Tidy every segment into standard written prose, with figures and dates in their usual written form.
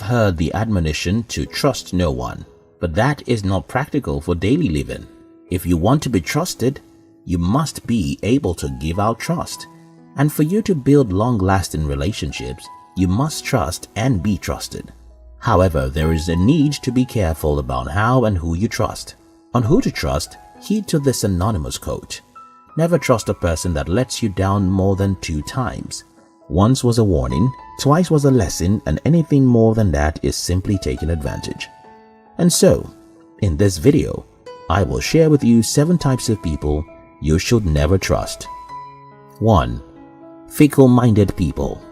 heard the admonition to trust no one, but that is not practical for daily living. If you want to be trusted, you must be able to give out trust. And for you to build long-lasting relationships, you must trust and be trusted. However, there is a need to be careful about how and who you trust. On who to trust, heed to this anonymous quote. Never trust a person that lets you down more than 2 times. Once was a warning, twice was a lesson, and anything more than that is simply taking advantage. And so, in this video, I will share with you 7 types of people you should never trust. 1. Fickle-minded people.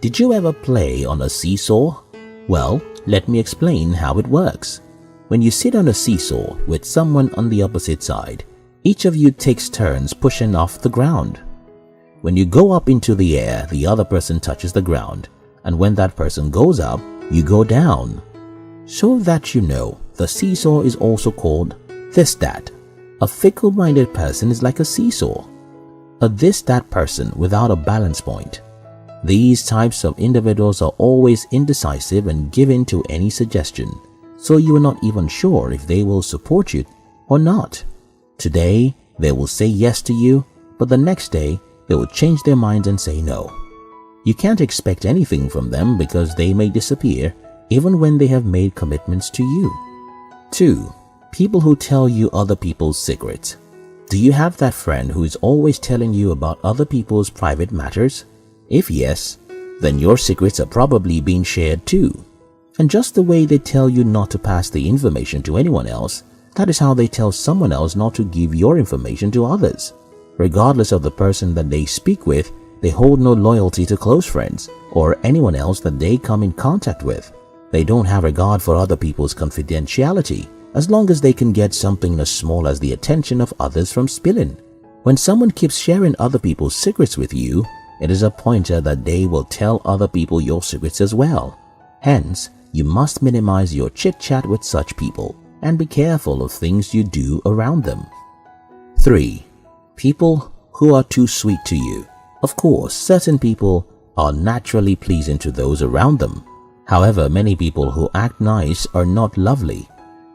Did you ever play on a seesaw? Well, let me explain how it works. When you sit on a seesaw with someone on the opposite side, each of you takes turns pushing off the ground. When you go up into the air, the other person touches the ground, and when that person goes up, you go down. So that you know, the seesaw is also called this-that. A fickle-minded person is like a seesaw, a this-that person without a balance point. These types of individuals are always indecisive and given to any suggestion, so you are not even sure if they will support you or not. Today, they will say yes to you, but the next day, they will change their minds and say no. You can't expect anything from them because they may disappear even when they have made commitments to you. 2. People who tell you other people's secrets. Do you have that friend who is always telling you about other people's private matters? If yes, then your secrets are probably being shared too. And just the way they tell you not to pass the information to anyone else, that is how they tell someone else not to give your information to others. Regardless of the person that they speak with, they hold no loyalty to close friends or anyone else that they come in contact with. They don't have regard for other people's confidentiality as long as they can get something as small as the attention of others from spilling. When someone keeps sharing other people's secrets with you, it is a pointer that they will tell other people your secrets as well. Hence, you must minimize your chit-chat with such people and be careful of things you do around them. 3. People who are too sweet to you. Of course, certain people are naturally pleasing to those around them. However, many people who act nice are not lovely.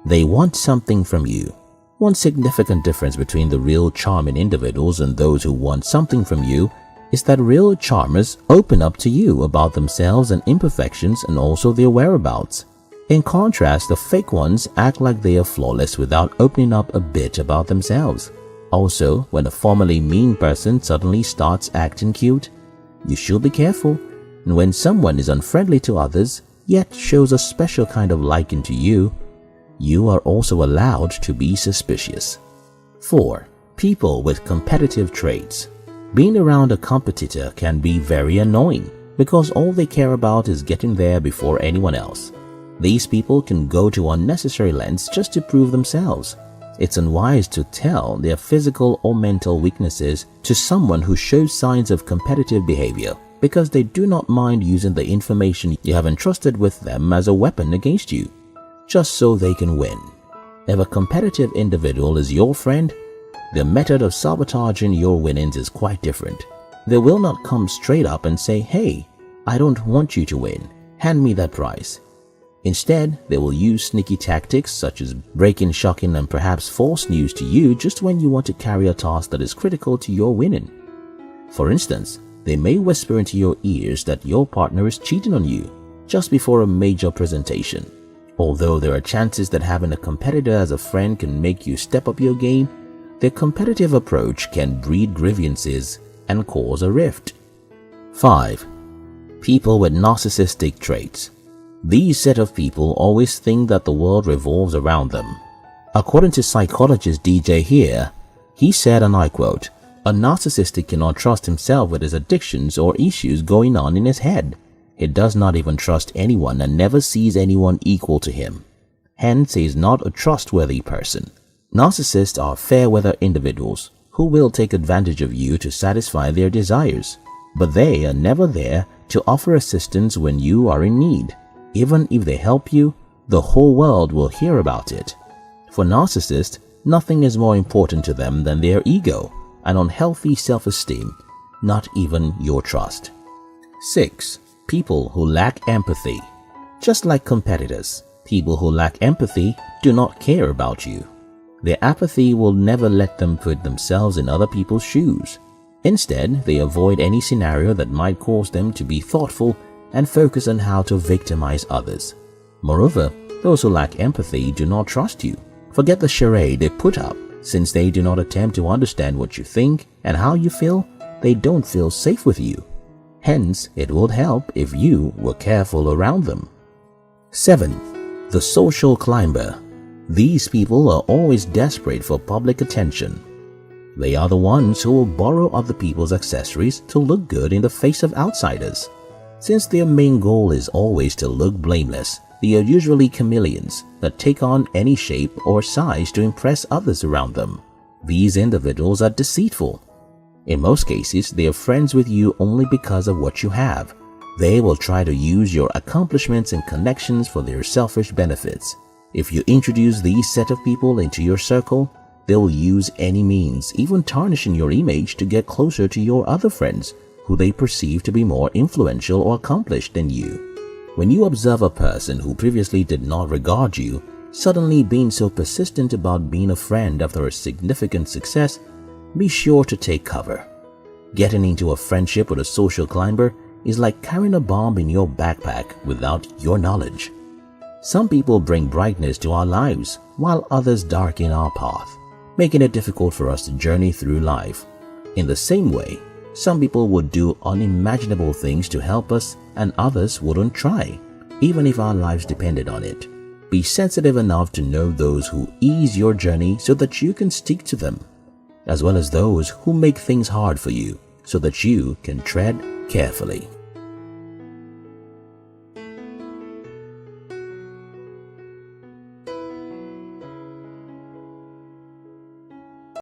They want something from you. One significant difference between the real charming individuals and those who want something from you is that real charmers open up to you about themselves and imperfections and also their whereabouts. In contrast, the fake ones act like they are flawless without opening up a bit about themselves. Also, when a formerly mean person suddenly starts acting cute, you should be careful. And when someone is unfriendly to others, yet shows a special kind of liking to you, you are also allowed to be suspicious. 4. People with competitive traits. Being around a competitor can be very annoying because all they care about is getting there before anyone else. These people can go to unnecessary lengths just to prove themselves. It's unwise to tell their physical or mental weaknesses to someone who shows signs of competitive behavior because they do not mind using the information you have entrusted with them as a weapon against you, just so they can win. If a competitive individual is your friend, their method of sabotaging your winnings is quite different. They will not come straight up and say, "Hey, I don't want you to win. Hand me that prize." Instead, they will use sneaky tactics such as breaking, shocking, and perhaps false news to you just when you want to carry a task that is critical to your winning. For instance, they may whisper into your ears that your partner is cheating on you just before a major presentation. Although there are chances that having a competitor as a friend can make you step up your game, their competitive approach can breed grievances and cause a rift. 5. People with narcissistic traits. These set of people always think that the world revolves around them. According to psychologist DJ here, he said, and I quote, "A narcissistic cannot trust himself with his addictions or issues going on in his head. He does not even trust anyone and never sees anyone equal to him. Hence, he is not a trustworthy person." Narcissists are fair-weather individuals who will take advantage of you to satisfy their desires, but they are never there to offer assistance when you are in need. Even if they help you, the whole world will hear about it. For narcissists, nothing is more important to them than their ego and unhealthy self-esteem, not even your trust. 6. People who lack empathy. Just like competitors, people who lack empathy do not care about you. Their apathy will never let them put themselves in other people's shoes. Instead, they avoid any scenario that might cause them to be thoughtful and focus on how to victimize others. Moreover, those who lack empathy do not trust you. Forget the charade they put up. Since they do not attempt to understand what you think and how you feel, they don't feel safe with you. Hence, it would help if you were careful around them. 7. The social climber. These people are always desperate for public attention. They are the ones who will borrow other people's accessories to look good in the face of outsiders. Since their main goal is always to look blameless, they are usually chameleons that take on any shape or size to impress others around them. These individuals are deceitful. In most cases, they are friends with you only because of what you have. They will try to use your accomplishments and connections for their selfish benefits. If you introduce these set of people into your circle, they will use any means, even tarnishing your image, to get closer to your other friends who they perceive to be more influential or accomplished than you. When you observe a person who previously did not regard you suddenly being so persistent about being a friend after a significant success, be sure to take cover. Getting into a friendship with a social climber is like carrying a bomb in your backpack without your knowledge. Some people bring brightness to our lives while others darken our path, making it difficult for us to journey through life. In the same way, some people would do unimaginable things to help us and others wouldn't try, even if our lives depended on it. Be sensitive enough to know those who ease your journey so that you can stick to them, as well as those who make things hard for you so that you can tread carefully.